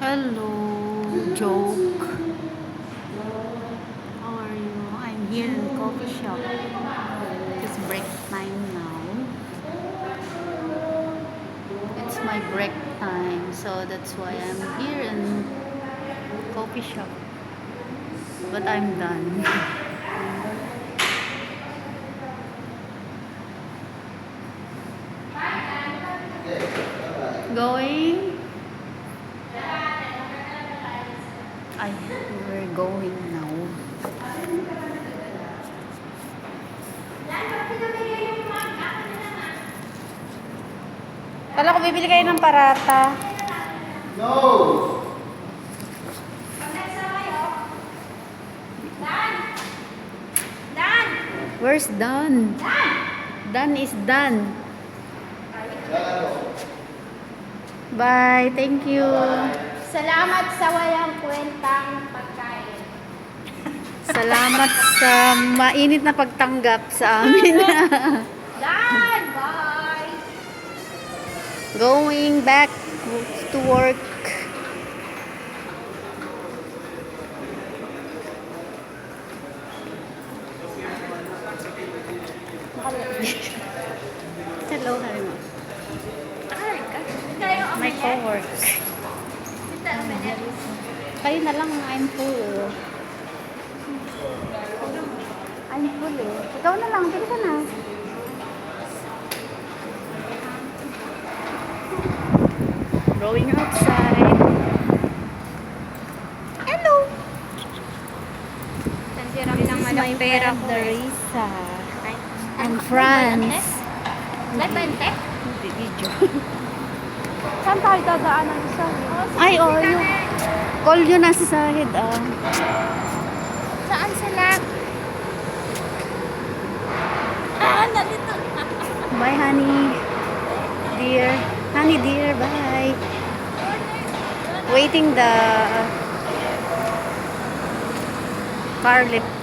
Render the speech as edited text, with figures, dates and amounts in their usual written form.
Hello, joke. How are you? I'm here in coffee shop. It's break time now. It's my break time, so that's why I'm here in coffee shop. But I'm done. Going. We're going now. Kala ko bibili kayo ng parata. No! Where's Dan? Dan is done. Bye. Thank you. Salamat sa walang kwentang pagkain. Salamat sa mainit na pagtanggap sa amin. Dad, bye! Going back to work. Hello, Harima. My co-work. Kayo na lang, I'm full. I'm full eh. Ikaw na lang, dito ka na. Going outside. Hello! This is my friend Larissa. And France. Labente? Video. Saan tayo dadaanan sa? Ay, oh, yung call yun nasa sahid, ah. Saan sila? Nalito. Bye, honey. Dear. Honey, dear, bye. Waiting the car lift.